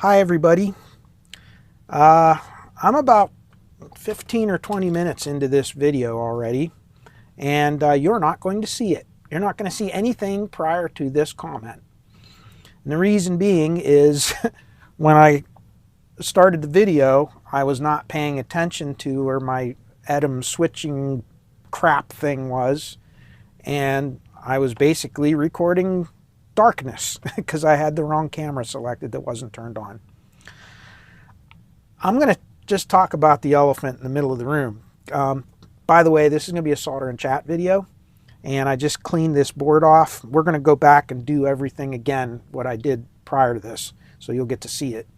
Hi everybody. I'm about 15 or 20 minutes into this video already, and you're not going to see it. You're not going to see anything prior to this comment. And the reason being is when I started the video, I was not paying attention to where my Edom switching crap thing was, and I was basically recording darkness because I had the wrong camera selected that wasn't turned on. I'm going to just talk about the elephant in the middle of the room. By the way, this is going to be a solder and chat video, and I just cleaned this board off. We're going to go back and do everything again, what I did prior to this, so you'll get to see it.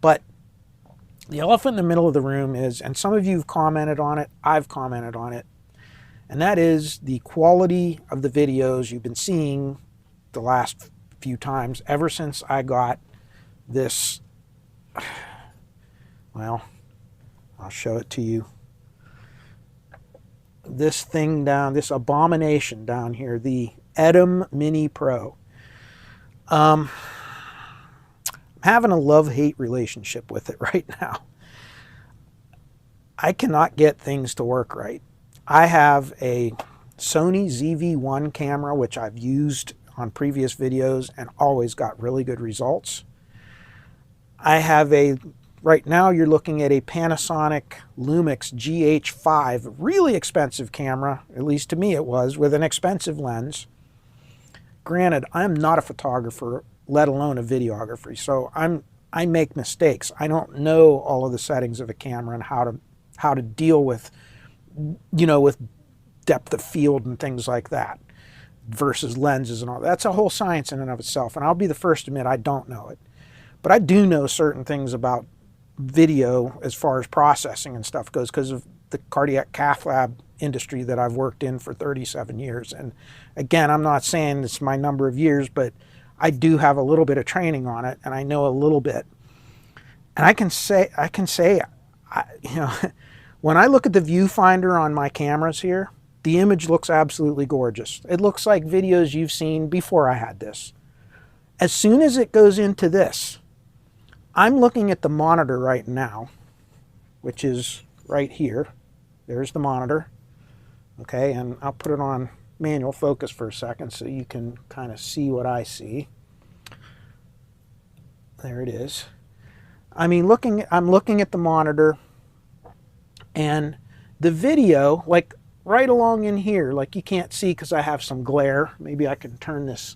But the elephant in the middle of the room is, and some of you have commented on it, I've commented on it, and that is the quality of the videos you've been seeing the last few times ever since I got this. Well, I'll show it to you. This thing down, this abomination down here, the Edom Mini Pro. I'm having a love-hate relationship with it right now. I cannot get things to work right. I have a Sony ZV-1 camera, which I've used on previous videos and always got really good results. I have a, right now you're looking at a Panasonic Lumix GH5, really expensive camera, at least to me it was, with an expensive lens. Granted, I'm not a photographer, let alone a videographer, so I make mistakes. I don't know all of the settings of a camera and how to deal with, you know, with depth of field and things like that versus lenses and all. That's a whole science in and of itself, and I'll be the first to admit I don't know it. But I do know certain things about video as far as processing and stuff goes because of the cardiac cath lab industry that I've worked in for 37 years. And again, I'm not saying it's my number of years, but I do have a little bit of training on it, and I know a little bit. And I can say, you know, when I look at the viewfinder on my cameras here, the image looks absolutely gorgeous. It looks like videos you've seen before I had this. As soon as it goes into this, I'm looking at the monitor right now, which is right here. There's the monitor. Okay, and I'll put it on manual focus for a second so you can kind of see what I see. There it is. I mean, I'm looking at the monitor, and the video, like right along in here, like you can't see because I have some glare. Maybe I can turn this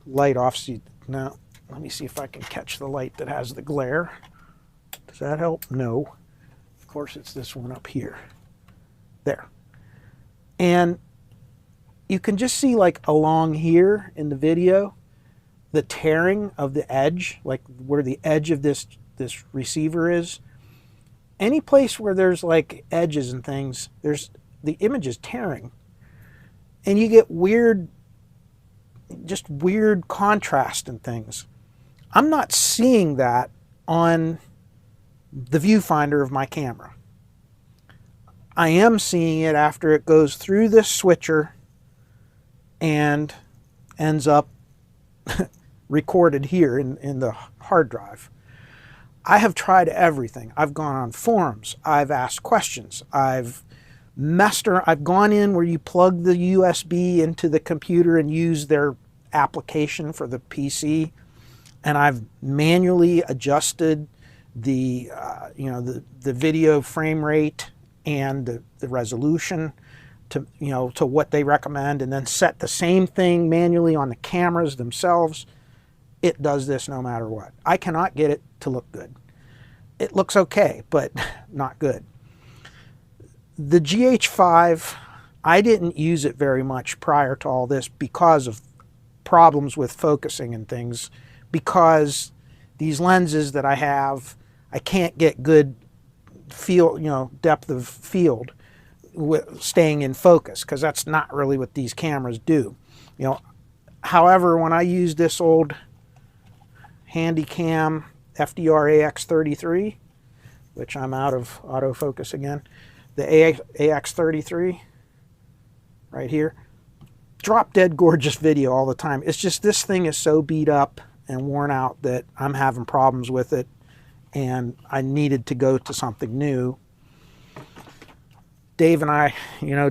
light off. So no, let me see if I can catch the light that has the glare. Does that help? No. Of course, it's this one up here. There. And you can just see like along here in the video, the tearing of the edge, like where the edge of this receiver is. Any place where there's like edges and things, the image is tearing. And you get just weird contrast and things. I'm not seeing that on the viewfinder of my camera. I am seeing it after it goes through this switcher and ends up recorded here in the hard drive. I have tried everything. I've gone on forums. I've asked questions. I've gone in where you plug the USB into the computer and use their application for the PC, and I've manually adjusted the the video frame rate and the resolution to to what they recommend, and then set the same thing manually on the cameras themselves. It does this no matter what. I cannot get it to look good. It looks okay, but not good. The GH5, I didn't use it very much prior to all this because of problems with focusing and things, because these lenses that I have, I can't get good field, depth of field with staying in focus, because that's not really what these cameras do. However, when I use this old Handycam FDR AX33, which I'm out of autofocus again, the AX33 right here, drop dead gorgeous video all the time. It's just this thing is so beat up and worn out that I'm having problems with it, and I needed to go to something new. Dave and I,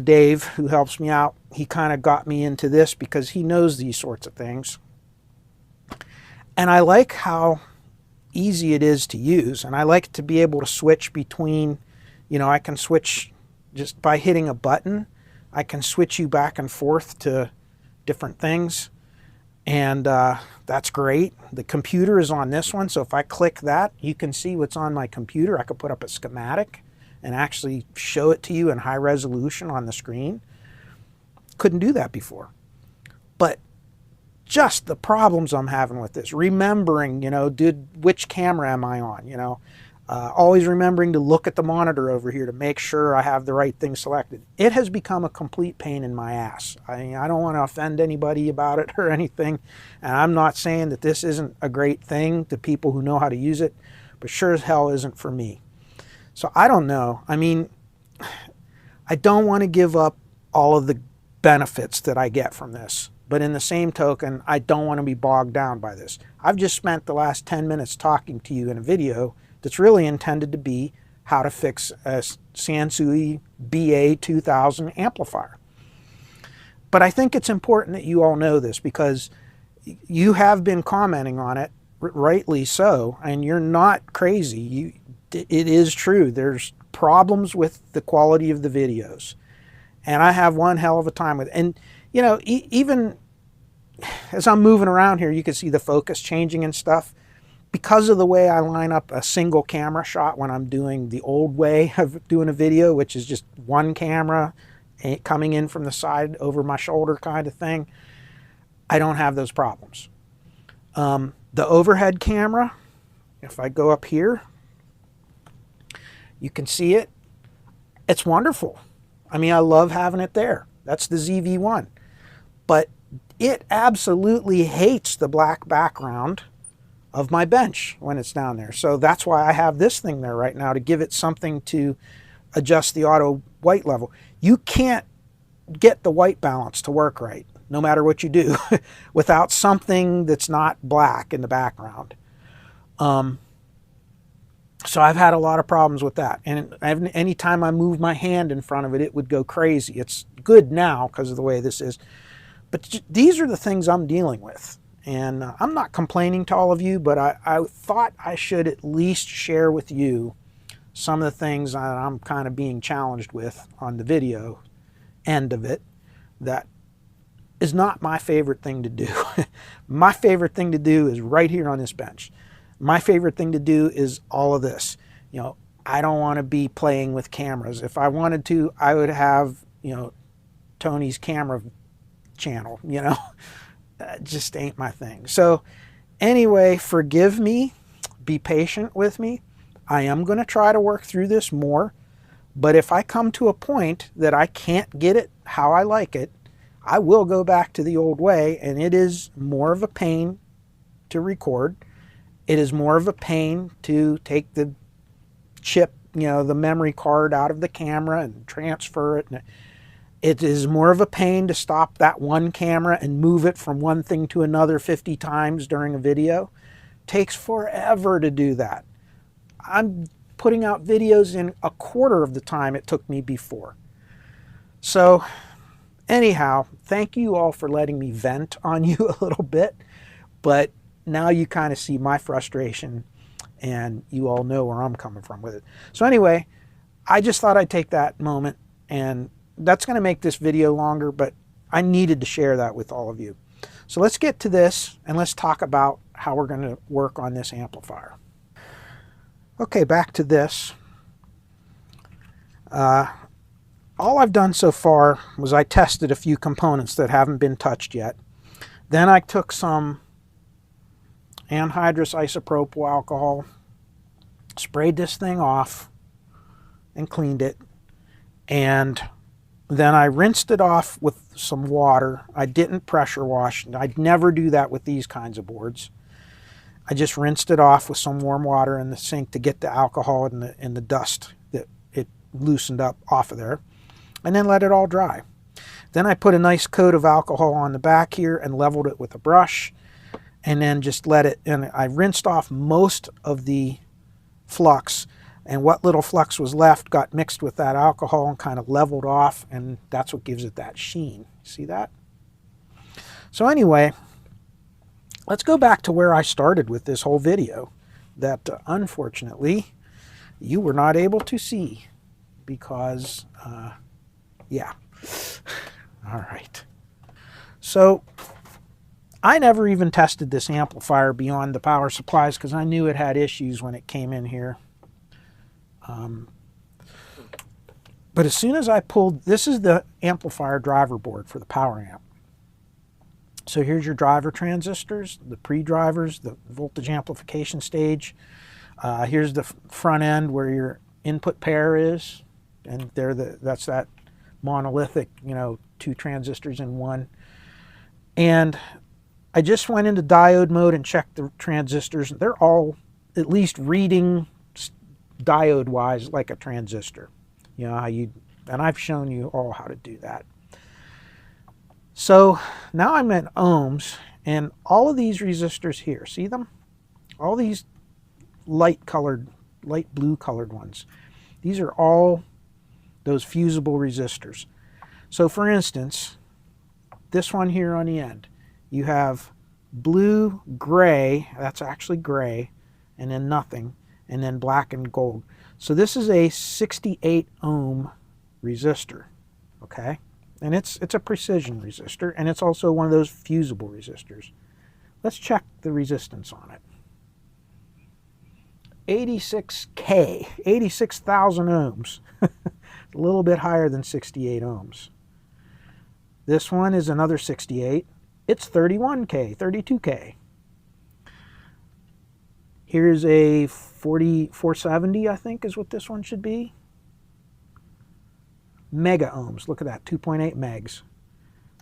Dave, who helps me out, he kind of got me into this because he knows these sorts of things. And I like how easy it is to use, and I like to be able to switch between, I can switch just by hitting a button. I can switch you back and forth to different things, and that's great. The computer is on this one, so if I click that, you can see what's on my computer. I could put up a schematic and actually show it to you in high resolution on the screen. Couldn't do that before. But just the problems I'm having with this, remembering, which camera am I on, always remembering to look at the monitor over here to make sure I have the right thing selected. It has become a complete pain in my ass. I don't want to offend anybody about it or anything, and I'm not saying that this isn't a great thing to people who know how to use it, but sure as hell isn't for me. So I don't know. I mean, I don't want to give up all of the benefits that I get from this. But in the same token, I don't want to be bogged down by this. I've just spent the last 10 minutes talking to you in a video that's really intended to be how to fix a Sansui BA2000 amplifier. But I think it's important that you all know this because you have been commenting on it, rightly so, and you're not crazy. It is true. There's problems with the quality of the videos. And I have one hell of a time with it. And even as I'm moving around here, you can see the focus changing and stuff. Because of the way I line up a single camera shot when I'm doing the old way of doing a video, which is just one camera coming in from the side over my shoulder kind of thing, I don't have those problems. The overhead camera, if I go up here, you can see it. It's wonderful. I mean, I love having it there. That's the ZV-1. But it absolutely hates the black background of my bench when it's down there. So that's why I have this thing there right now, to give it something to adjust the auto white level. You can't get the white balance to work right, no matter what you do, without something that's not black in the background. So I've had a lot of problems with that. And anytime I move my hand in front of it, it would go crazy. It's good now because of the way this is. But these are the things I'm dealing with. And I'm not complaining to all of you, but I thought I should at least share with you some of the things that I'm kind of being challenged with on the video end of it that is not my favorite thing to do. My favorite thing to do is right here on this bench. My favorite thing to do is all of this. I don't want to be playing with cameras. If I wanted to, I would have, Tony's camera channel, That just ain't my thing. So anyway, forgive me, be patient with me. I am going to try to work through this more, but if I come to a point that I can't get it how I like it, I will go back to the old way, and it is more of a pain to record. It is more of a pain to take the chip, the memory card out of the camera and transfer it. It is more of a pain to stop that one camera and move it from one thing to another 50 times during a video. It takes forever to do that. I'm putting out videos in a quarter of the time it took me before. So anyhow, thank you all for letting me vent on you a little bit, but now you kind of see my frustration and you all know where I'm coming from with it. So anyway, I just thought I'd take that moment, and that's going to make this video longer, but I needed to share that with all of you. So let's get to this and let's talk about how we're going to work on this amplifier. Okay, back to this. All I've done so far was I tested a few components that haven't been touched yet. Then I took some anhydrous isopropyl alcohol, sprayed this thing off and cleaned it, and then I rinsed it off with some water. I didn't pressure wash. I'd never do that with these kinds of boards. I just rinsed it off with some warm water in the sink to get the alcohol and the dust that it loosened up off of there, and then let it all dry. Then I put a nice coat of alcohol on the back here and leveled it with a brush, and then just let it, and I rinsed off most of the flux, and what little flux was left got mixed with that alcohol and kind of leveled off, and that's what gives it that sheen. See that? So anyway, let's go back to where I started with this whole video that unfortunately you were not able to see because, yeah. All right. So I never even tested this amplifier beyond the power supplies because I knew it had issues when it came in here. But as soon as I pulled, this is the amplifier driver board for the power amp. So here's your driver transistors, the pre-drivers, the voltage amplification stage. Here's the front end where your input pair is, and that's that monolithic, 2 transistors in one. And I just went into diode mode and checked the transistors. They're all at least reading diode-wise like a transistor. You know how and I've shown you all how to do that. So now I'm at ohms, and all of these resistors here, see them? All these light blue colored ones. These are all those fusible resistors. So for instance, this one here on the end, you have blue, gray, that's actually gray, and then nothing, and then black and gold. So this is a 68 ohm resistor, okay? And it's a precision resistor, and it's also one of those fusible resistors. Let's check the resistance on it. 86K, 86,000 ohms. A little bit higher than 68 ohms. This one is another 68. It's 31K, 32K. Here's a 470, I think is what this one should be. Mega ohms. Look at that, 2.8 megs.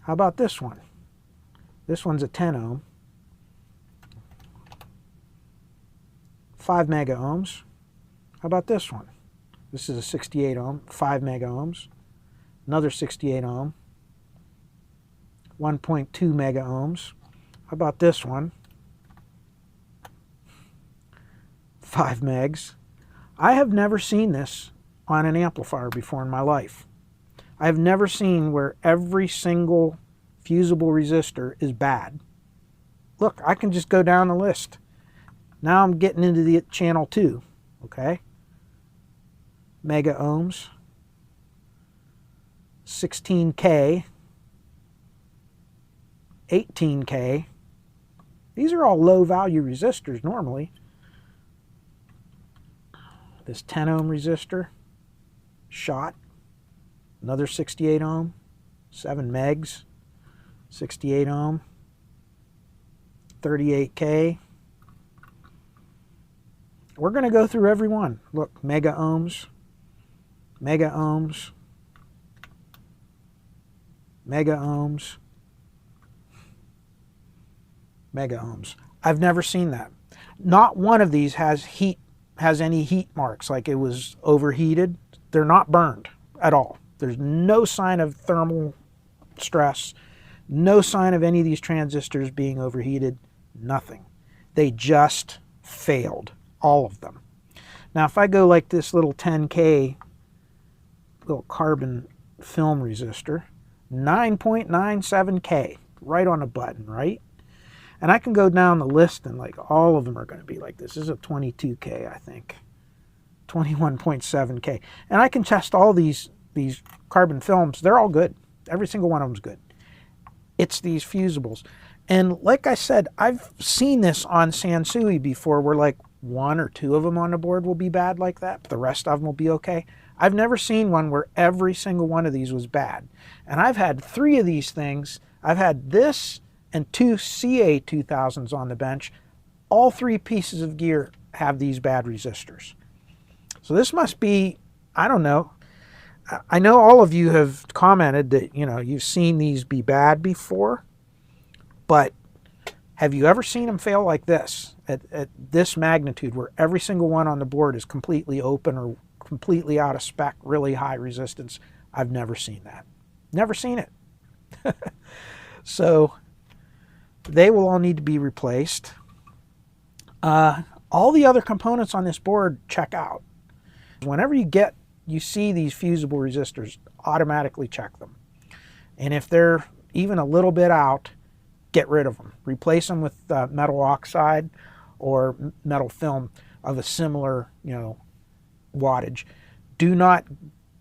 How about this one? This one's a 10 ohm. 5 mega ohms. How about this one? This is a 68 ohm, 5 mega ohms. Another 68 ohm. 1.2 mega ohms. How about this one? 5 megs. I have never seen this on an amplifier before in my life. I have never seen where every single fusible resistor is bad. Look, I can just go down the list. Now I'm getting into the channel 2, okay? Mega ohms, 16K, 18K. These are all low value resistors normally. This 10 ohm resistor, shot, another 68 ohm, 7 megs, 68 ohm, 38K. We're going to go through every one. Look, mega ohms, mega ohms, mega ohms, mega ohms. I've never seen that. Not one of these has any heat marks, like it was overheated. They're not burned at all. There's no sign of thermal stress, no sign of any of these transistors being overheated, nothing. They just failed, all of them. Now if I go like this little 10K little carbon film resistor, 9.97K, right on the button, right? And I can go down the list and like all of them are going to be like this. This is a 22K, I think. 21.7K. And I can test all these carbon films. They're all good. Every single one of them is good. It's these fusibles. And like I said, I've seen this on Sansui before where like 1 or 2 of them on the board will be bad like that, but the rest of them will be okay. I've never seen one where every single one of these was bad. And I've had 3 of these things. I've had this and 2 CA2000s on the bench. All 3 pieces of gear have these bad resistors. So this must be, I don't know. I know all of you have commented that, you've seen these be bad before, but have you ever seen them fail like this, at this magnitude, where every single one on the board is completely open or completely out of spec, really high resistance? I've never seen that. Never seen it. So they will all need to be replaced. All the other components on this board check out. Whenever you see these fusible resistors, automatically check them. And if they're even a little bit out, get rid of them. Replace them with metal oxide or metal film of a similar, wattage. Do not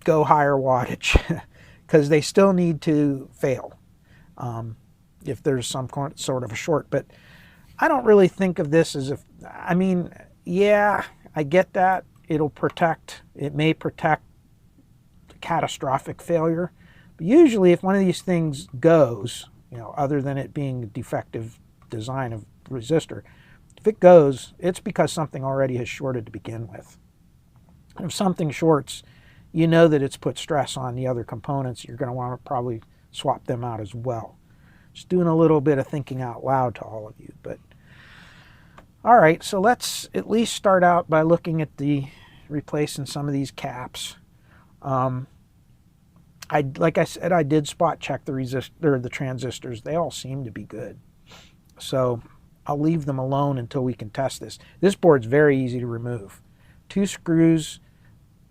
go higher wattage because they still need to fail if there's some sort of a short. But I don't really think of this as yeah, I get that. It may protect catastrophic failure. But usually if one of these things goes, other than it being a defective design of resistor, if it goes, it's because something already has shorted to begin with. And if something shorts, you know that it's put stress on the other components. You're going to want to probably swap them out as well. Just doing a little bit of thinking out loud to all of you. But all right, so let's at least start out by looking at replacing some of these caps. Like I said, I did spot check the transistors. They all seem to be good. So I'll leave them alone until we can test this. This board's very easy to remove. 2 screws,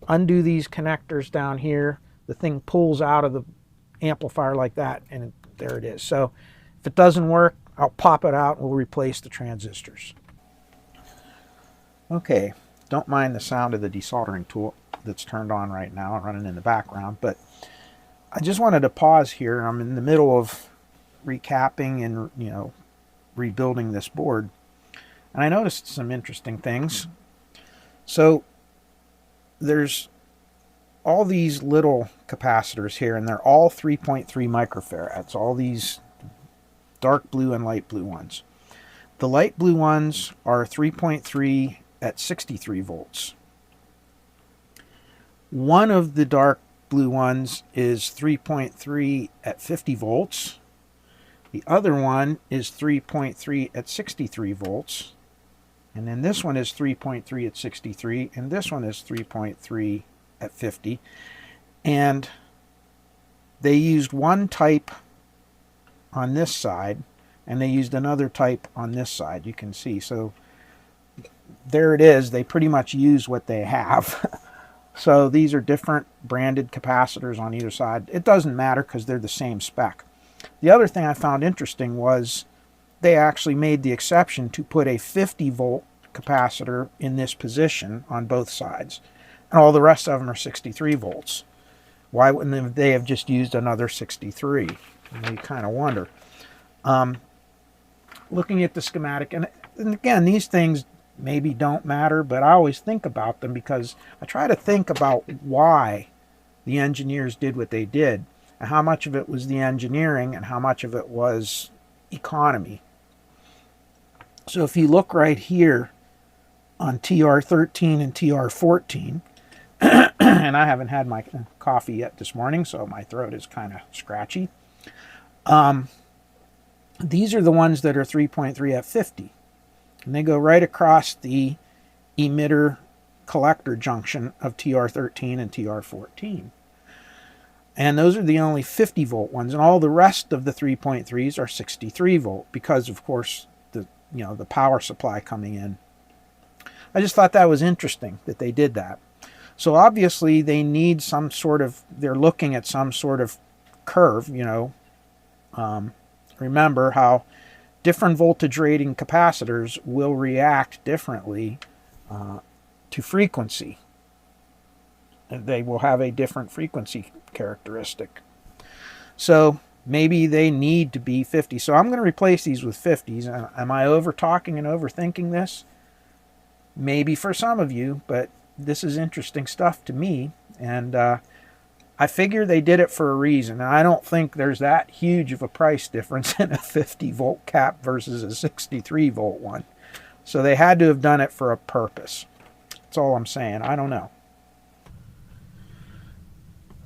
undo these connectors down here. The thing pulls out of the amplifier like that, and there it is. So if it doesn't work, I'll pop it out and we'll replace the transistors. Okay, don't mind the sound of the desoldering tool that's turned on right now, running in the background, but I just wanted to pause here. I'm in the middle of recapping and, rebuilding this board, and I noticed some interesting things. So there's all these little capacitors here, and they're all 3.3 microfarads, all these dark blue and light blue ones. The light blue ones are 3.3 at 63 volts. One of the dark blue ones is 3.3 at 50 volts. The other one is 3.3 at 63 volts. And then this one is 3.3 at 63, and this one is 3.3 at 50. And they used one type on this side, and they used another type on this side, you can see. So there it is. They pretty much use what they have. So these are different branded capacitors on either side. It doesn't matter because they're the same spec. The other thing I found interesting was they actually made the exception to put a 50 volt capacitor in this position on both sides. And all the rest of them are 63 volts. Why wouldn't they have just used another 63? And you kind of wonder. Looking at the schematic, and again, these things maybe don't matter, but I always think about them because I try to think about why the engineers did what they did, and how much of it was the engineering and how much of it was economy. So if you look right here on TR13 and TR14, and I haven't had my coffee yet this morning, so my throat is kind of scratchy. These are the ones that are 3.3 at 50. And they go right across the emitter collector junction of TR13 and TR14. And those are the only 50 volt ones, and all the rest of the 3.3s are 63 volt because, of course, the power supply coming in. I just thought that was interesting that they did that. So obviously they need they're looking at some sort of curve, remember how different voltage rating capacitors will react differently to frequency. They will have a different frequency characteristic. So maybe they need to be 50. So I'm going to replace these with 50s. Am I over talking and overthinking this? Maybe for some of you, but this is interesting stuff to me. And I figure they did it for a reason. And I don't think there's that huge of a price difference in a 50 volt cap versus a 63 volt one. So they had to have done it for a purpose. That's all I'm saying. I don't know.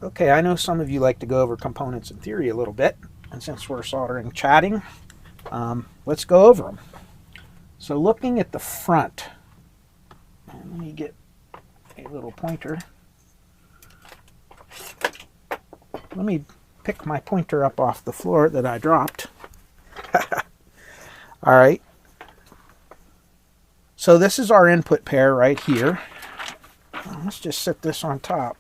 Okay, I know some of you like to go over components in theory a little bit. And since we're soldering chatting, let's go over them. So looking at the front, let me get a little pointer. Let me pick my pointer up off the floor that I dropped. All right. So this is our input pair right here. Let's just set this on top.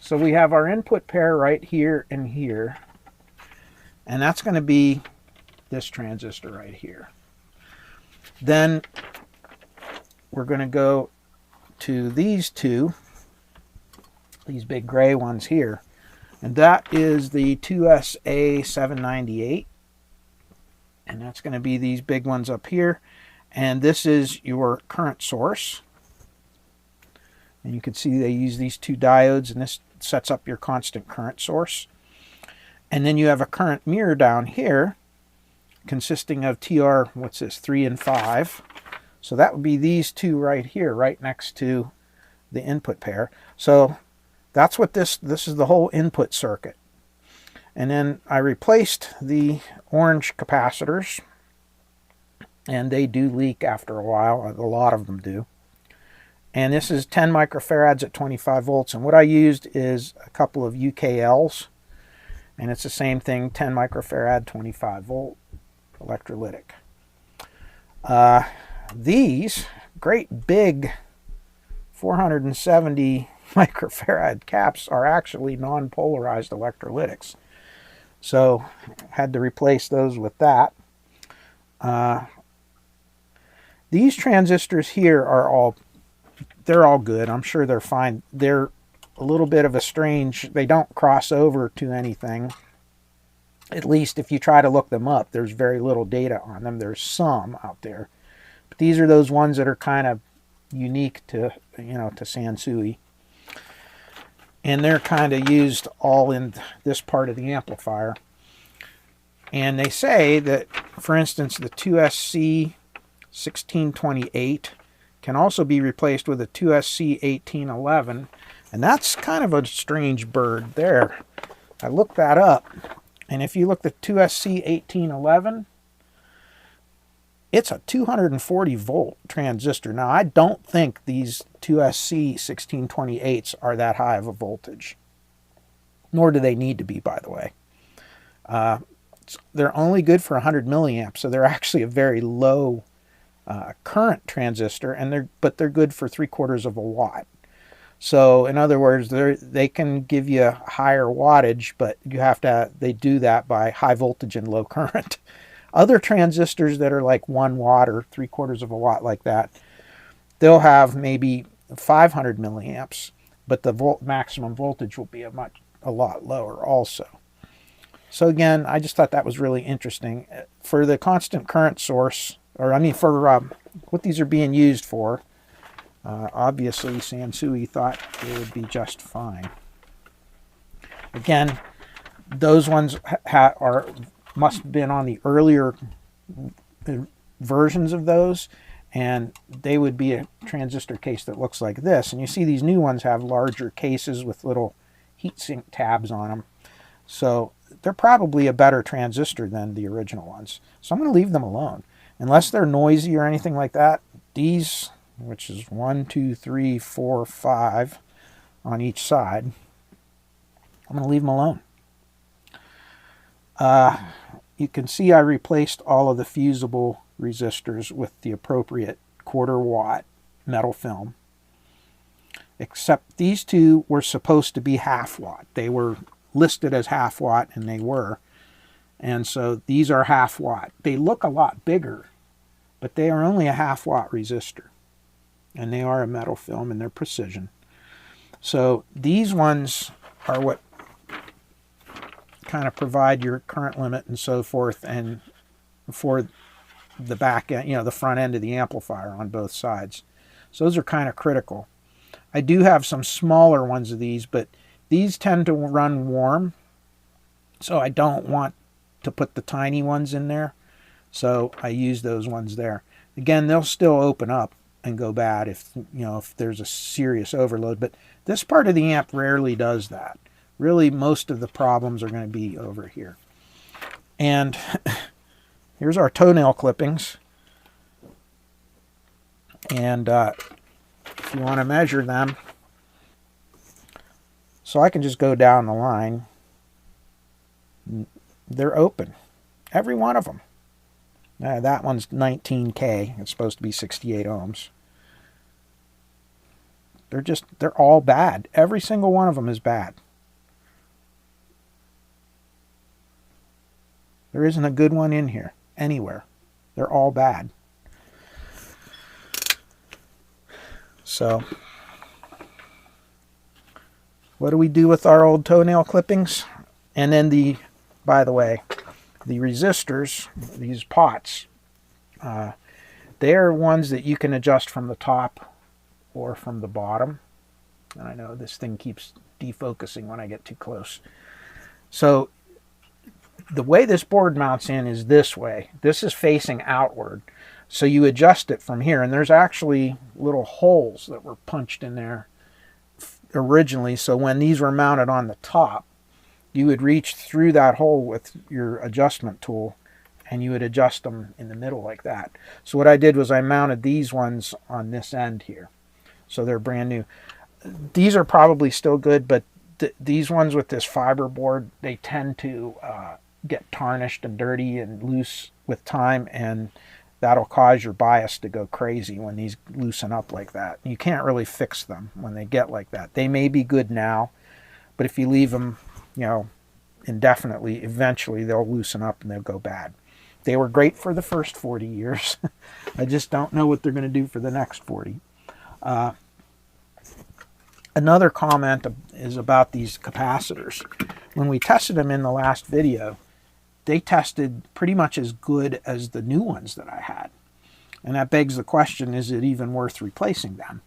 So we have our input pair right here and here. And that's going to be this transistor right here. Then we're going to go to these two, these big gray ones here. And that is the 2SA798. And that's going to be these big ones up here. And this is your current source. And you can see they use these two diodes, and this sets up your constant current source. And then you have a current mirror down here consisting of TR, what's this, 3 and 5. So that would be these two right here, right next to the input pair. So that's what this is, the whole input circuit. And then I replaced the orange capacitors, and they do leak after a while. A lot of them do. And this is 10 microfarads at 25 volts. And what I used is a couple of UKLs. And it's the same thing, 10 microfarad, 25 volt electrolytic. These great big 470 microfarad caps are actually non-polarized electrolytics. So had to replace those with that. These transistors here are they're all good. I'm sure they're fine. They're a little bit of a strange, they don't cross over to anything. At least if you try to look them up, there's very little data on them. There's some out there. But these are those ones that are kind of unique to, to Sansui. And they're kind of used all in this part of the amplifier. And they say that, for instance, the 2SC1628 can also be replaced with a 2SC1811. And that's kind of a strange bird there. I looked that up. And if you look at the 2SC1811, it's a 240 volt transistor. Now, I don't think these 2SC1628s are that high of a voltage. Nor do they need to be, by the way. They're only good for 100 milliamps, so they're actually a very low current transistor, but they're good for 3/4 of a watt. So in other words, they can give you higher wattage, but they do that by high voltage and low current. Other transistors that are like 1 watt or 3/4 of a watt like that, they'll have maybe 500 milliamps, but the maximum voltage will be a lot lower also. So again, I just thought that was really interesting. For the constant current source, for what these are being used for, obviously Sansui thought it would be just fine. Again, those ones must have been on the earlier versions of those, and they would be a transistor case that looks like this. And you see these new ones have larger cases with little heatsink tabs on them. So they're probably a better transistor than the original ones. So I'm going to leave them alone. Unless they're noisy or anything like that, these, which is 1, 2, 3, 4, 5 on each side, I'm going to leave them alone. You can see I replaced all of the fusible resistors with the appropriate 1/4 watt metal film. Except these two were supposed to be 1/2 watt. They were listed as 1/2 watt, and they were. And so these are 1/2 watt. They look a lot bigger, but they are only a 1/2 watt resistor. And they are a metal film, and they're precision. So these ones are what kind of provide your current limit and so forth, and for the back end, the front end of the amplifier on both sides. So those are kind of critical. I do have some smaller ones of these, but these tend to run warm, so I don't want to put the tiny ones in there. So I use those ones there. Again, they'll still open up and go bad if there's a serious overload, but this part of the amp rarely does that. Really, most of the problems are going to be over here. And here's our toenail clippings. And if you want to measure them, so I can just go down the line. They're open, every one of them. That one's 19K. It's supposed to be 68 ohms. They're all bad. Every single one of them is bad. There isn't a good one in here anywhere. They're all bad. So, what do we do with our old toenail clippings? And then by the way, the resistors, these pots, they are ones that you can adjust from the top or from the bottom. And I know this thing keeps defocusing when I get too close. So the way this board mounts in is this way. This is facing outward. So you adjust it from here. And there's actually little holes that were punched in there originally. So when these were mounted on the top, you would reach through that hole with your adjustment tool and you would adjust them in the middle like that. So what I did was I mounted these ones on this end here. So they're brand new. These are probably still good, but these ones with this fiber board, they tend to get tarnished and dirty and loose with time, and that'll cause your bias to go crazy when these loosen up like that. You can't really fix them when they get like that. They may be good now, but if you leave them, indefinitely, eventually they'll loosen up and they'll go bad. They were great for the first 40 years. I just don't know what they're going to do for the next 40. Another comment is about these capacitors. When we tested them in the last video, they tested pretty much as good as the new ones that I had. And that begs the question, is it even worth replacing them?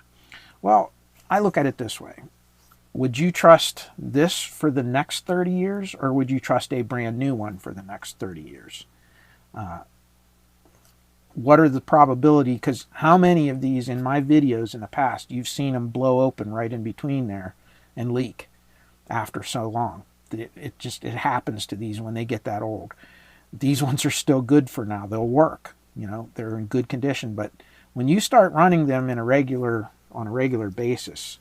Well, I look at it this way. Would you trust this for the next 30 years, or would you trust a brand new one for the next 30 years? What are the probability? Because how many of these in my videos in the past, you've seen them blow open right in between there and leak after so long? It happens to these when they get that old. These ones are still good for now. They'll work. They're in good condition. But when you start running them on a regular basis,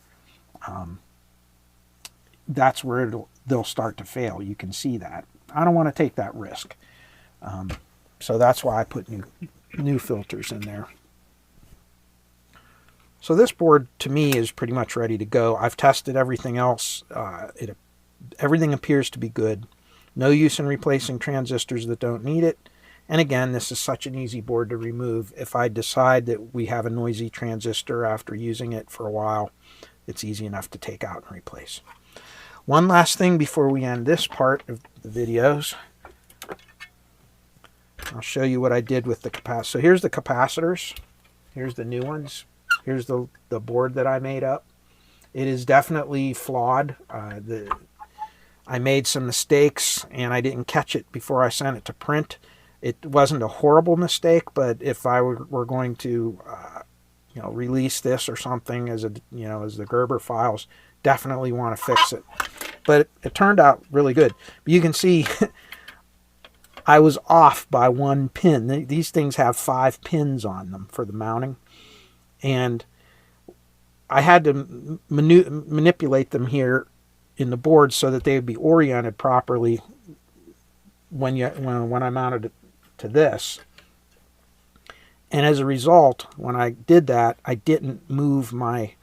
that's where they'll start to fail. You can see that. I don't want to take that risk. So that's why I put new filters in there. So this board to me is pretty much ready to go. I've tested everything else. Everything appears to be good. No use in replacing transistors that don't need it. And again, this is such an easy board to remove. If I decide that we have a noisy transistor after using it for a while, it's easy enough to take out and replace. One last thing before we end this part of the videos. I'll show you what I did with the capacitor. So here's the capacitors. Here's the new ones. Here's the board that I made up. It is definitely flawed. I made some mistakes and I didn't catch it before I sent it to print. It wasn't a horrible mistake, but if I were going to release this or something as the Gerber files, definitely want to fix it. But it turned out really good. But you can see I was off by one pin. These things have 5 pins on them for the mounting, and I had to manipulate them here in the board so that they would be oriented properly when I mounted it to this. And as a result, when I did that, I didn't move my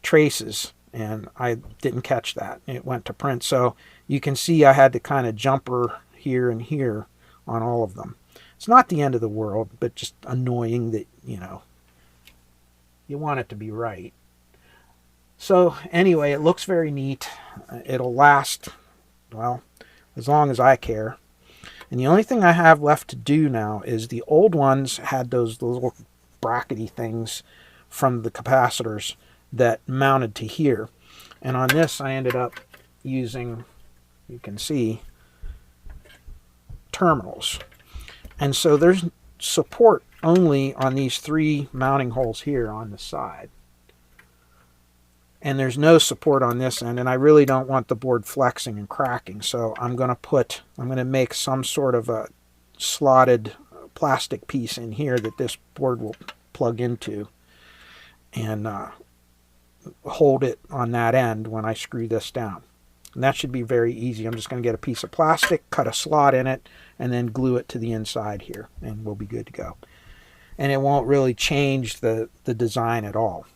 traces, and I didn't catch that. It went to print. So you can see I had to kind of jumper here and here on all of them. It's not the end of the world, but just annoying that, you want it to be right. So anyway, it looks very neat. It'll last, well, as long as I care. And the only thing I have left to do now is the old ones had those little brackety things from the capacitors that mounted to here. And on this, I ended up using, you can see, terminals. And so there's support only on these 3 mounting holes here on the side. And there's no support on this end, and I really don't want the board flexing and cracking. So I'm going to make some sort of a slotted plastic piece in here that this board will plug into and hold it on that end when I screw this down. And that should be very easy. I'm just going to get a piece of plastic, cut a slot in it, and then glue it to the inside here, and we'll be good to go. And it won't really change the design at all.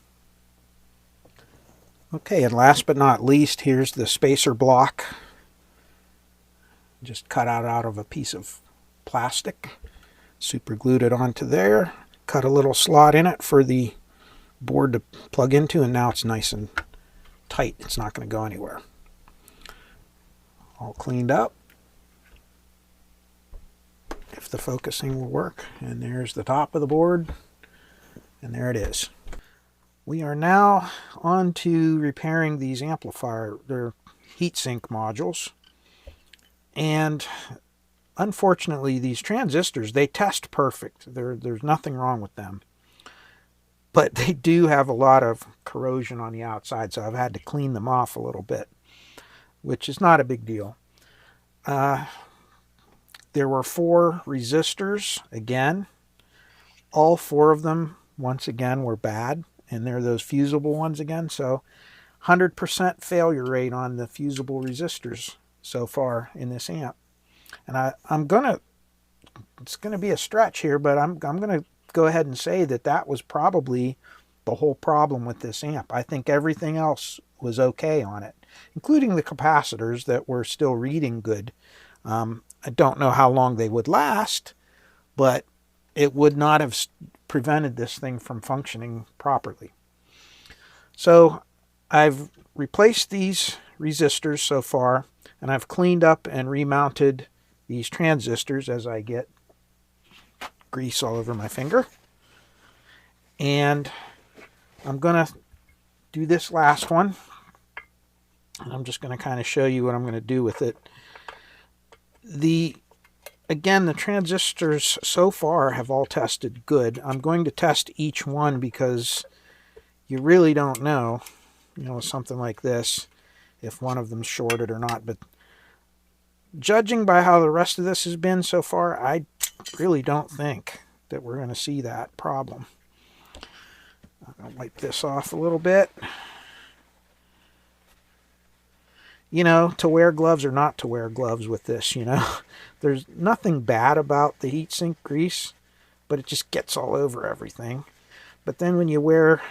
Okay, and last but not least, here's the spacer block. Just cut out of a piece of plastic. Super glued it onto there. Cut a little slot in it for the board to plug into, and now it's nice and tight. It's not going to go anywhere. All cleaned up. If the focusing will work. And there's the top of the board. And there it is. We are now on to repairing these they're heatsink modules. And unfortunately, these transistors, they test perfect. There's nothing wrong with them. But they do have a lot of corrosion on the outside, so I've had to clean them off a little bit, which is not a big deal. There were 4 resistors, again. All 4 of them, once again, were bad, and they're those fusible ones again, so 100% failure rate on the fusible resistors so far in this amp. And it's gonna be a stretch here, but I'm gonna go ahead and say that was probably the whole problem with this amp. I think everything else was okay on it, including the capacitors that were still reading good. I don't know how long they would last, but it would not have prevented this thing from functioning properly. So I've replaced these resistors so far, and I've cleaned up and remounted these transistors as I get grease all over my finger. And I'm going to do this last one. And I'm just going to kind of show you what I'm going to do with it. Again, the transistors so far have all tested good. I'm going to test each one because you really don't know, something like this, if one of them's shorted or not. But judging by how the rest of this has been so far, I really don't think that we're going to see that problem. I'm going to wipe this off a little bit. To wear gloves or not to wear gloves with this, There's nothing bad about the heatsink grease, but it just gets all over everything. But then when you wear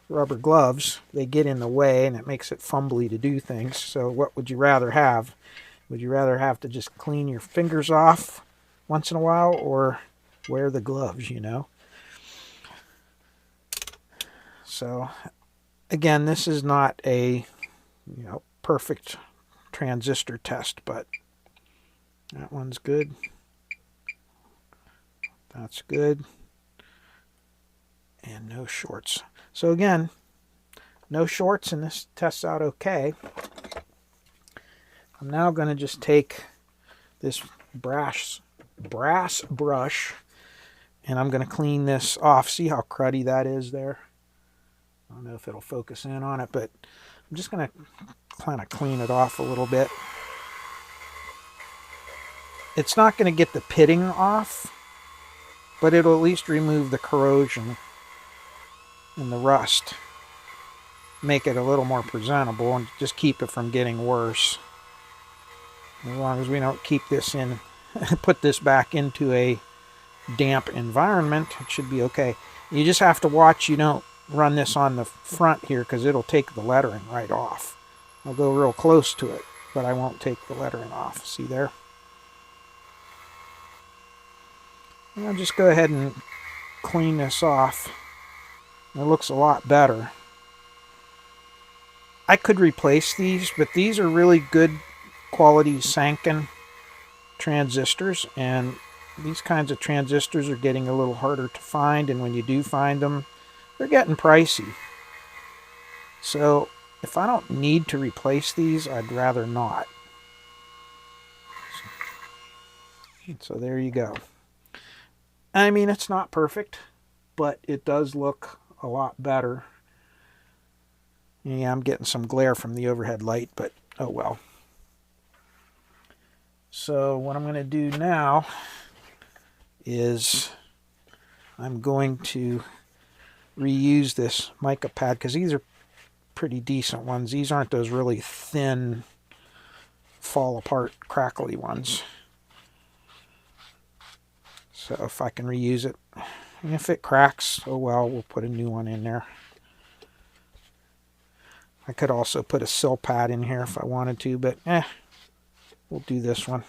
rubber gloves, they get in the way and it makes it fumbly to do things. So what would you rather have? Would you rather have to just clean your fingers off once in a while or wear the gloves, So again, this is not a perfect transistor test, but that one's good. That's good. And no shorts. So again, no shorts, and this tests out okay. I'm now going to just take this brass brush, and I'm going to clean this off. See how cruddy that is there? I don't know if it'll focus in on it, but I'm just going to kind of clean it off a little bit. It's not going to get the pitting off, but it'll at least remove the corrosion and the rust. Make it a little more presentable and just keep it from getting worse. As long as we don't keep this in, put this back into a damp environment, it should be okay. You just have to watch you don't run this on the front here because it'll take the lettering right off. I'll go real close to it, but I won't take the lettering off. See there? And I'll just go ahead and clean this off. It looks a lot better. I could replace these, but these are really good quality Sanken transistors, and these kinds of transistors are getting a little harder to find, and when you do find them, they're getting pricey. So if I don't need to replace these, I'd rather not. So there you go. I mean, it's not perfect, but it does look a lot better. Yeah, I'm getting some glare from the overhead light, but oh well. So what I'm going to do now is I'm going to reuse this mica pad because these are pretty decent ones. These aren't those really thin fall apart crackly ones. So if I can reuse it, and if it cracks, oh well, we'll put a new one in there. I could also put a sill pad in here if I wanted to, but we'll do this one.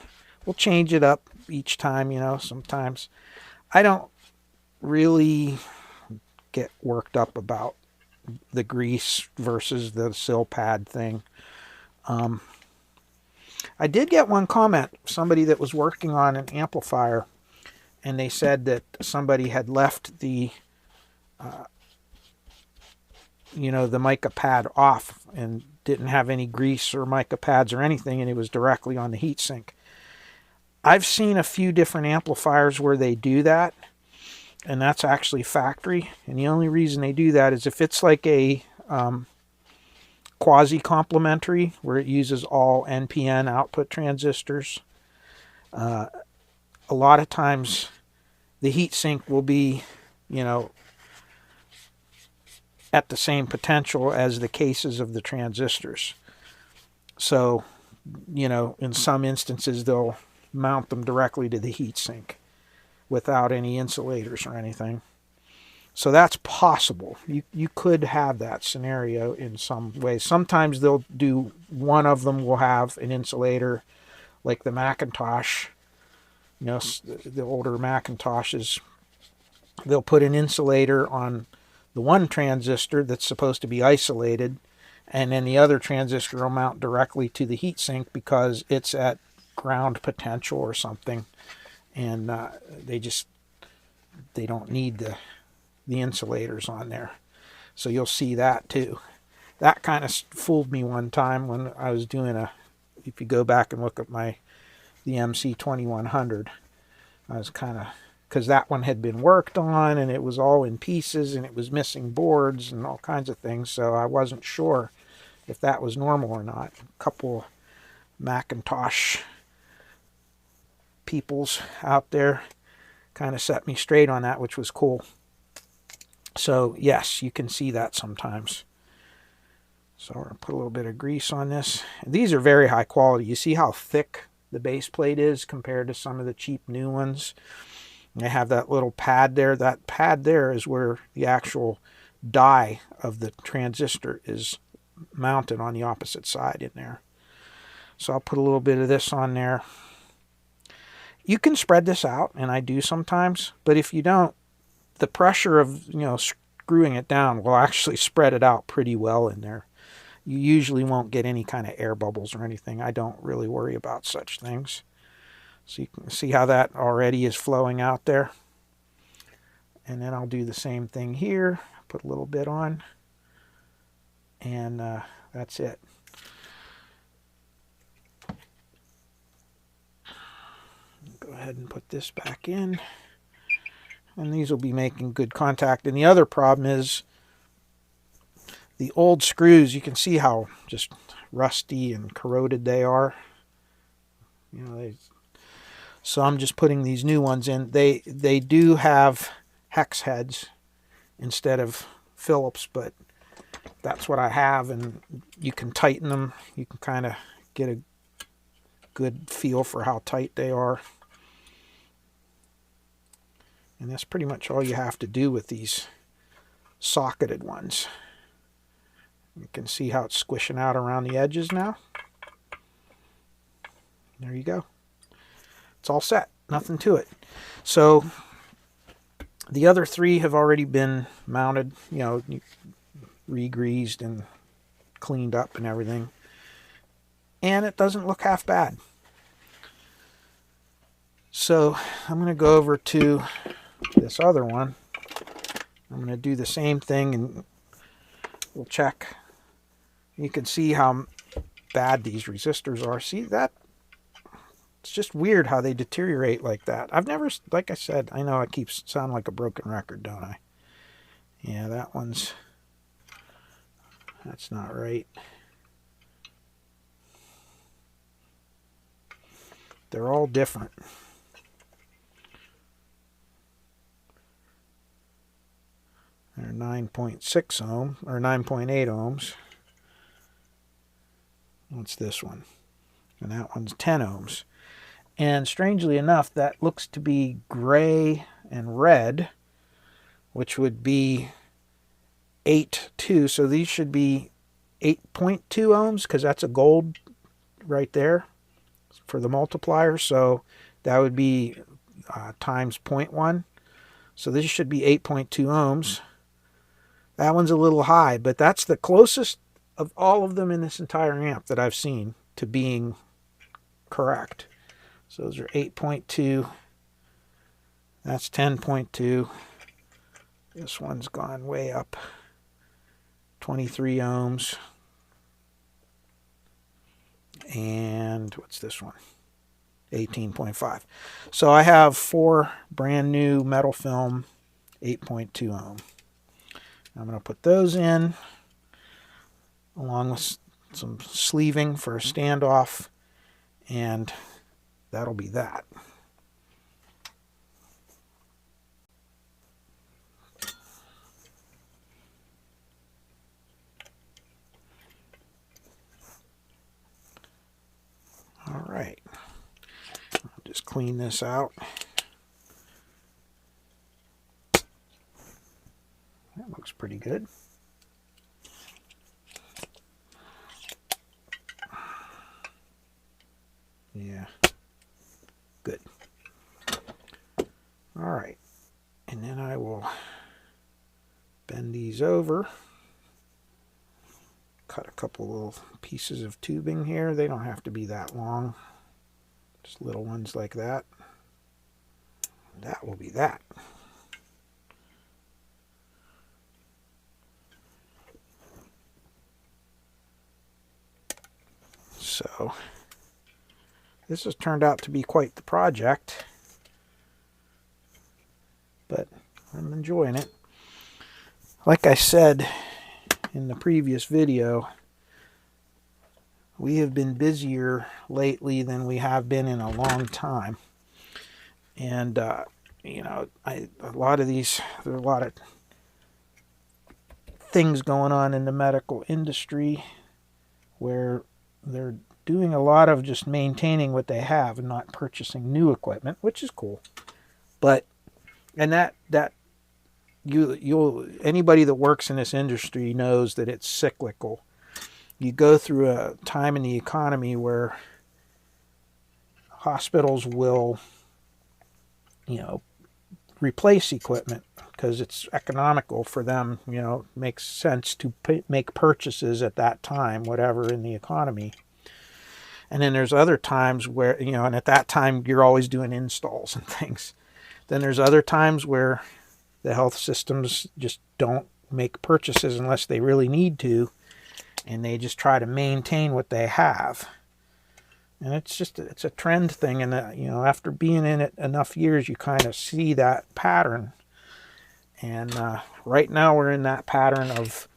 We'll change it up each time, you know, sometimes. I don't really get worked up about the grease versus the sill pad thing. I did get one comment, somebody that was working on an amplifier, and they said that somebody had left the you know, the mica pad off and didn't have any grease or mica pads or anything, and it was directly on the heatsink. I've seen a few different amplifiers where they do that, and that's actually factory. And the only reason they do that is if it's like a quasi-complementary, where it uses all NPN output transistors. A lot of times the heatsink will be, you know, at the same potential as the cases of the transistors. So, you know, in some instances they'll mount them directly to the heatsink without any insulators or anything. So that's possible. You could have that scenario in some ways. Sometimes they'll do, one of them will have an insulator, like the Macintosh, you know, the older Macintoshes. They'll put an insulator on the one transistor that's supposed to be isolated, and then the other transistor will mount directly to the heatsink because it's at ground potential or something, and they don't need the insulators on there. So you'll see that too. That kind of fooled me one time when I was doing if you go back and look at the MC 2100, I was kind of, because that one had been worked on and it was all in pieces and it was missing boards and all kinds of things, so I wasn't sure if that was normal or not. A couple Macintosh peoples out there kind of set me straight on that, which was cool. So yes, you can see that sometimes. So we're going to put a little bit of grease on this. These are very high quality. You see how thick the base plate is compared to some of the cheap new ones. They have that little pad there. That pad there is where the actual die of the transistor is mounted on the opposite side in there. So I'll put a little bit of this on there. You can spread this out, and I do sometimes, but if you don't, the pressure of, you know, screwing it down will actually spread it out pretty well in there. You usually won't get any kind of air bubbles or anything. I don't really worry about such things. So you can see how that already is flowing out there. And then I'll do the same thing here. Put a little bit on. And that's it. Go ahead and put this back in. And these will be making good contact. And the other problem is the old screws, you can see how just rusty and corroded they are. You know, so I'm just putting these new ones in. They do have hex heads instead of Phillips, but that's what I have, and you can tighten them. You can kind of get a good feel for how tight they are. And that's pretty much all you have to do with these socketed ones. You can see how it's squishing out around the edges now. There you go. It's all set. Nothing to it. So the other three have already been mounted, you know, re-greased and cleaned up and everything. And it doesn't look half bad. So I'm going to go over to this other one. I'm going to do the same thing and we'll check. You can see how bad these resistors are. See that? It's just weird how they deteriorate like that. I've never, like I said, I know I keep sounding like a broken record, don't I? Yeah, that's not right. They're all different. They're 9.6 ohm, or 9.8 ohms. What's this one? and that one's 10 ohms. And strangely enough, that looks to be gray and red, which would be 8.2. So these should be 8.2 ohms, because that's a gold right there for the multiplier. So that would be times 0.1. So this should be 8.2 ohms. That one's a little high, but that's the closest of all of them in this entire amp that I've seen to being correct. So those are 8.2. That's 10.2. This one's gone way up. 23 ohms. And what's this one? 18.5. So I have 4 brand new metal film 8.2 ohm. I'm going to put those in along with some sleeving for a standoff, and that'll be that. All right, I'll just clean this out. That looks pretty good. Yeah, good. All right, and then I will bend these over. Cut a couple little pieces of tubing here. They don't have to be that long. Just little ones like that. That will be that. So this has turned out to be quite the project, but I'm enjoying it. Like I said in the previous video, we have been busier lately than we have been in a long time. And, you know, there's a lot of things going on in the medical industry where they're doing a lot of just maintaining what they have and not purchasing new equipment, which is cool. But, and anybody that works in this industry knows that it's cyclical. You go through a time in the economy where hospitals will, you know, replace equipment because it's economical for them, you know, makes sense to make purchases at that time, whatever in the economy. And then there's other times where, you know, and at that time you're always doing installs and things. Then there's other times where the health systems just don't make purchases unless they really need to, and they just try to maintain what they have. And it's a trend thing, and you know, after being in it enough years, you kind of see that pattern. And right now we're in that pattern of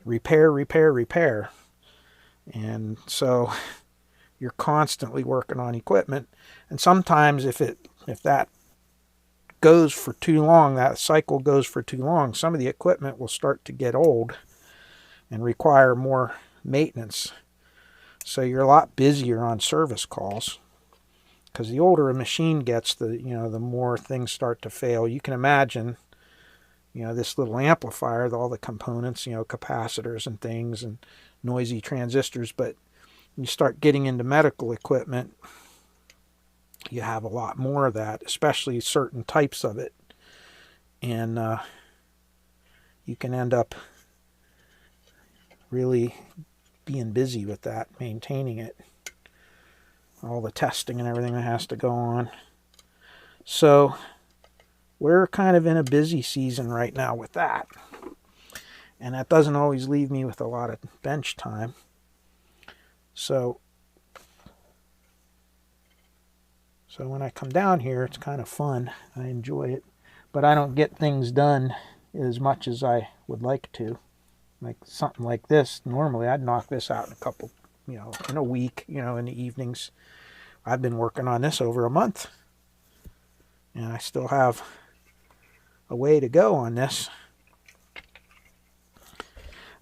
repair, repair, repair. And so you're constantly working on equipment, and sometimes if that goes for too long, that cycle goes for too long, some of the equipment will start to get old and require more maintenance. So you're a lot busier on service calls, because the older a machine gets, the more things start to fail. You can imagine, you know, this little amplifier with all the components, you know, capacitors and things and noisy transistors, but you start getting into medical equipment, you have a lot more of that, especially certain types of it. And you can end up really being busy with that, maintaining it, all the testing and everything that has to go on. So we're kind of in a busy season right now with that. And that doesn't always leave me with a lot of bench time. So when I come down here, it's kind of fun. I enjoy it. But I don't get things done as much as I would like to. Like something like this, normally I'd knock this out in a week, you know, in the evenings. I've been working on this over a month, and I still have a way to go on this.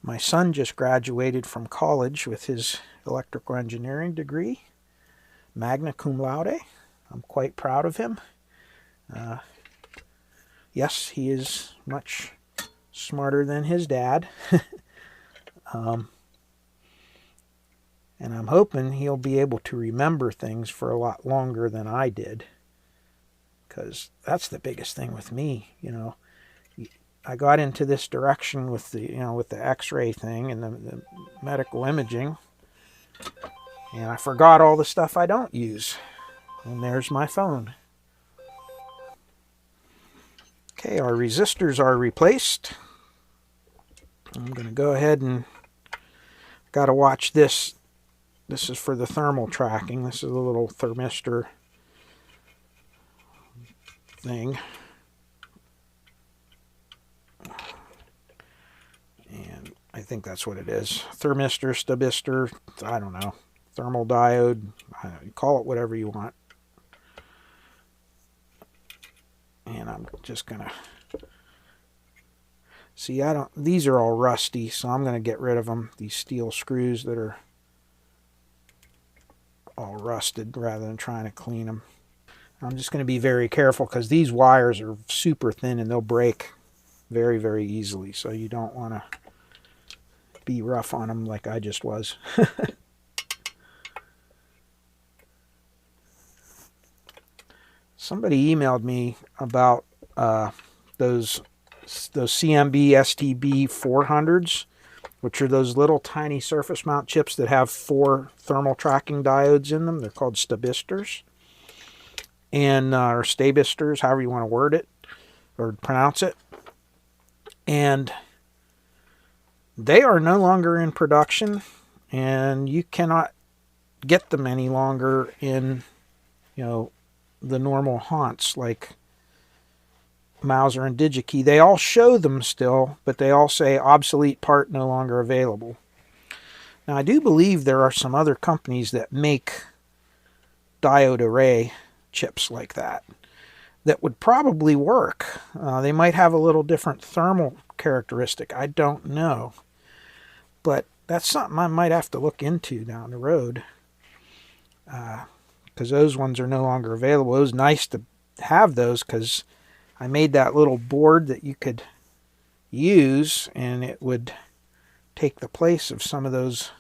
My son just graduated from college with his electrical engineering degree, magna cum laude. I'm quite proud of him. Yes, he is much smarter than his dad. And I'm hoping he'll be able to remember things for a lot longer than I did. Because that's the biggest thing with me, I got into this direction with the X-ray thing and the medical imaging, and I forgot all the stuff I don't use. And there's my phone. Okay, our resistors are replaced. I'm going to go ahead and got to watch this. This is for the thermal tracking. This is a little thermistor thing. And I think that's what it is. Thermistor, stabilistor, I don't know. Thermal diode, call it whatever you want. And I'm just going to... See, these are all rusty, so I'm going to get rid of them. These steel screws that are all rusted rather than trying to clean them. I'm just going to be very careful because these wires are super thin and they'll break very, very easily. So you don't want to be rough on them like I just was. Somebody emailed me about those CMB STB 400s, which are those little tiny surface mount chips that have 4 thermal tracking diodes in them. They're called stabilistors, and or stabistors, however you want to word it or pronounce it. And they are no longer in production, and you cannot get them any longer in, the normal haunts like Mauser and DigiKey. They all show them still, but they all say obsolete part no longer available. Now, I do believe there are some other companies that make diode array chips like that would probably work. They might have a little different thermal characteristic. I don't know. But that's something I might have to look into down the road. Because those ones are no longer available. It was nice to have those because I made that little board that you could use, and it would take the place of some of those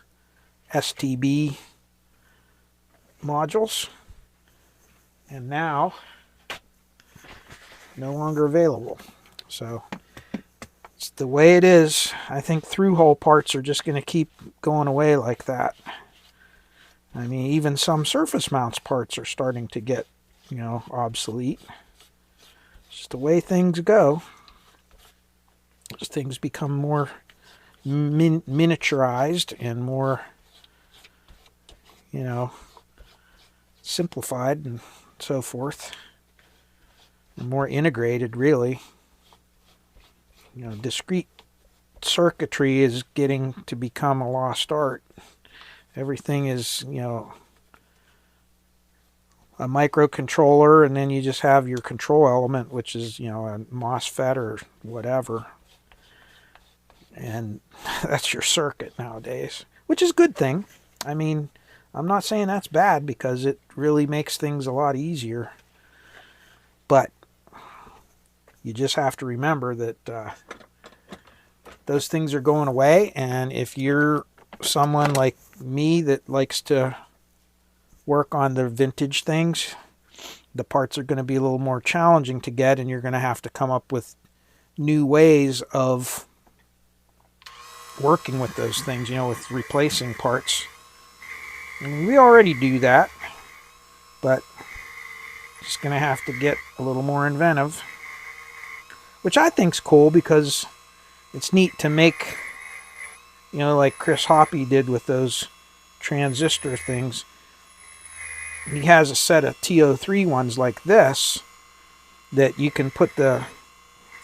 STB modules. And now, no longer available. So, it's the way it is. I think through-hole parts are just going to keep going away like that. I mean, even some surface mounts parts are starting to get, obsolete. It's just the way things go. As things become more miniaturized and more, simplified and so forth. And more integrated, really. Discrete circuitry is getting to become a lost art. Everything is, a microcontroller, and then you just have your control element, which is, a MOSFET or whatever. And that's your circuit nowadays, which is a good thing. I mean, I'm not saying that's bad because it really makes things a lot easier. But you just have to remember that those things are going away, and if you're someone like me that likes to work on the vintage things, the parts are going to be a little more challenging to get, and you're going to have to come up with new ways of working with those things, with replacing parts. I mean, we already do that, but just going to have to get a little more inventive, which I think's cool because it's neat to make, like Chris Hoppy did with those transistor things. He has a set of TO3 ones like this that you can put the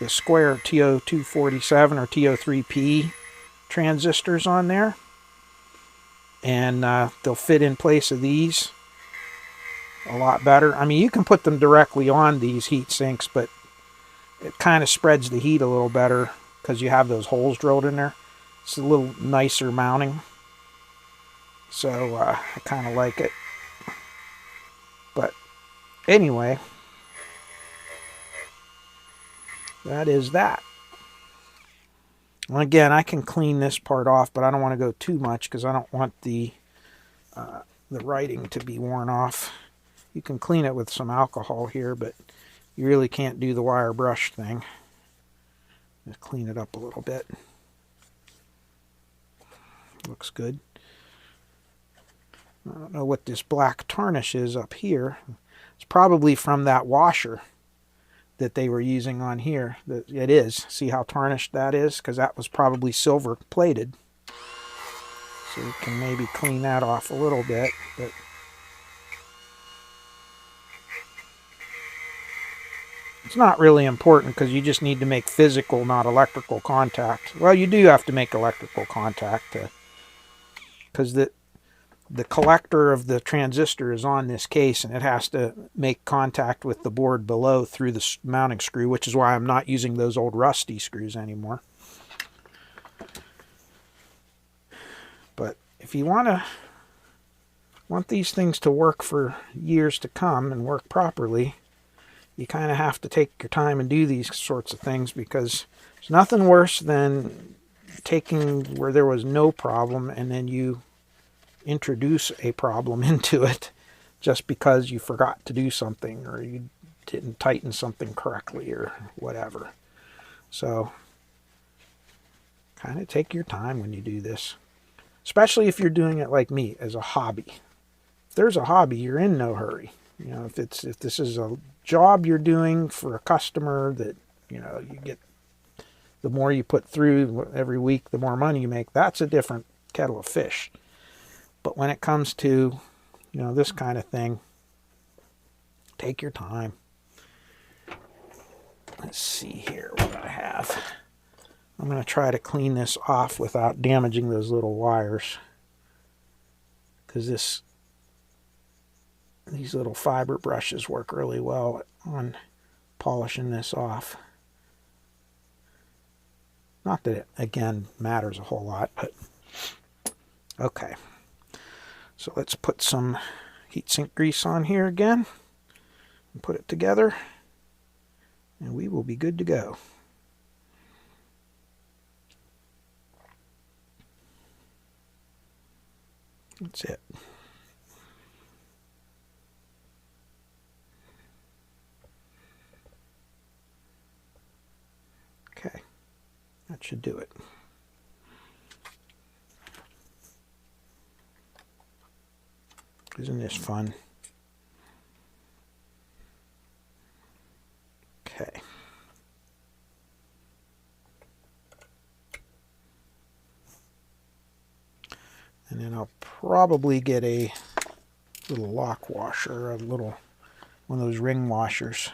square TO247 or TO3P transistors on there, and they'll fit in place of these a lot better. I mean, you can put them directly on these heat sinks, but it kind of spreads the heat a little better because you have those holes drilled in there. It's a little nicer mounting, so I kind of like it. But anyway, that is that. And again, I can clean this part off, but I don't want to go too much because I don't want the writing to be worn off. You can clean it with some alcohol here, but you really can't do the wire brush thing. Just clean it up a little bit. Looks good. I don't know what this black tarnish is up here. It's probably from that washer that they were using on here. It is. See how tarnished that is? Because that was probably silver plated. So you can maybe clean that off a little bit. But it's not really important because you just need to make physical, not electrical contact. Well, you do have to make electrical contact because the collector of the transistor is on this case, and it has to make contact with the board below through the mounting screw, which is why I'm not using those old rusty screws anymore. But if you want these things to work for years to come and work properly, you kind of have to take your time and do these sorts of things, because there's nothing worse than taking where there was no problem and then you introduce a problem into it just because you forgot to do something or you didn't tighten something correctly or whatever. So kind of take your time when you do this, especially if you're doing it like me as a hobby. If there's a hobby, you're in no hurry. You know, if this is a job you're doing for a customer that, you know, you get, the more you put through every week, the more money you make, that's a different kettle of fish. But when it comes to, you know, this kind of thing, take your time. Let's see here what I have. I'm going to try to clean this off without damaging those little wires, because these little fiber brushes work really well on polishing this off. Not that it, again, matters a whole lot, but okay. So let's put some heatsink grease on here again and put it together, and we will be good to go. That's it. Okay, that should do it. Isn't this fun? Okay. And then I'll probably get a little lock washer, one of those ring washers.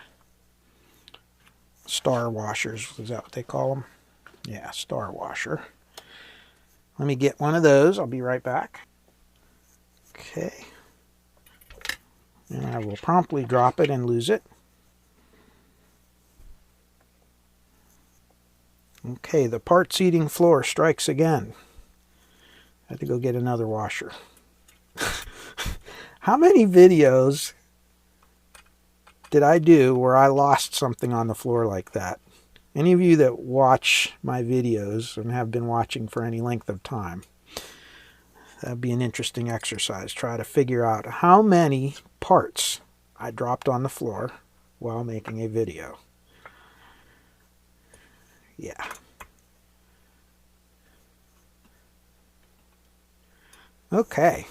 Star washers, is that what they call them? Yeah, star washer. Let me get one of those. I'll be right back. Okay. And I will promptly drop it and lose it. Okay, the parts eating floor strikes again. I had to go get another washer. How many videos did I do where I lost something on the floor like that? Any of you that watch my videos and have been watching for any length of time, that'd be an interesting exercise. Try to figure out how many parts I dropped on the floor while making a video. Yeah. Okay.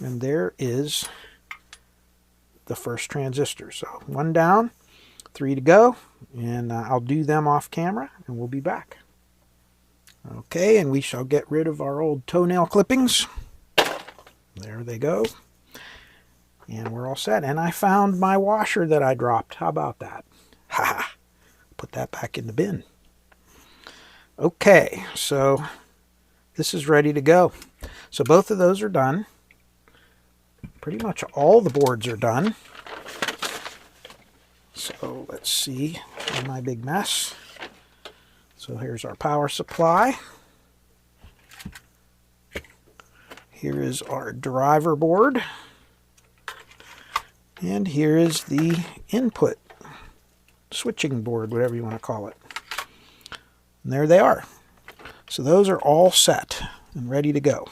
And there is the first transistor. So 1 down, 3 to go, and I'll do them off camera and we'll be back. Okay, and we shall get rid of our old toenail clippings. There they go. And we're all set. And I found my washer that I dropped. How about that? Haha. Put that back in the bin. Okay, so this is ready to go. So both of those are done. Pretty much all the boards are done. So let's see my big mess. So here's our power supply. Here is our driver board. And here is the input switching board, whatever you want to call it. And there they are. So those are all set and ready to go.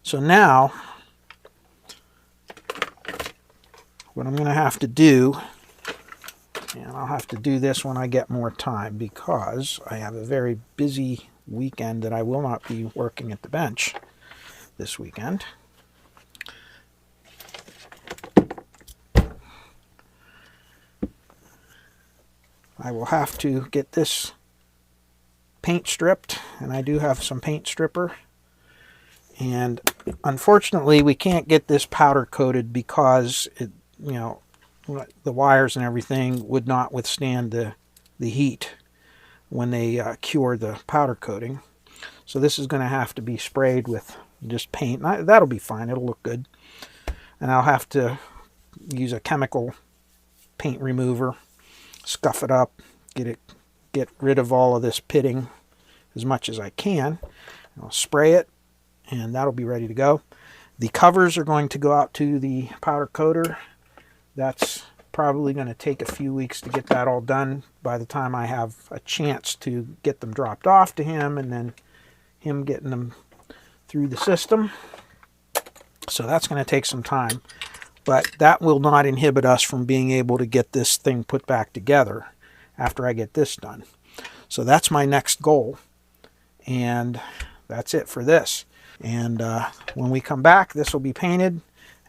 So now, what I'm going to have to do, and I'll have to do this when I get more time because I have a very busy weekend that I will not be working at the bench this weekend. I will have to get this paint stripped, and I do have some paint stripper. And unfortunately, we can't get this powder coated because it, you know, the wires and everything would not withstand the heat when they cure the powder coating. So this is going to have to be sprayed with just paint. That'll be fine. It'll look good. And I'll have to use a chemical paint remover, scuff it up, get rid of all of this pitting as much as I can. I'll spray it, and that'll be ready to go. The covers are going to go out to the powder coater. That's probably going to take a few weeks to get that all done by the time I have a chance to get them dropped off to him and then him getting them through the system. So that's going to take some time, but that will not inhibit us from being able to get this thing put back together after I get this done. So that's my next goal, and that's it for this. And when we come back, this will be painted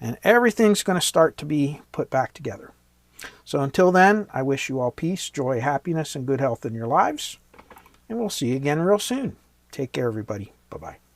and everything's going to start to be put back together. So until then, I wish you all peace, joy, happiness, and good health in your lives. And we'll see you again real soon. Take care, everybody. Bye-bye.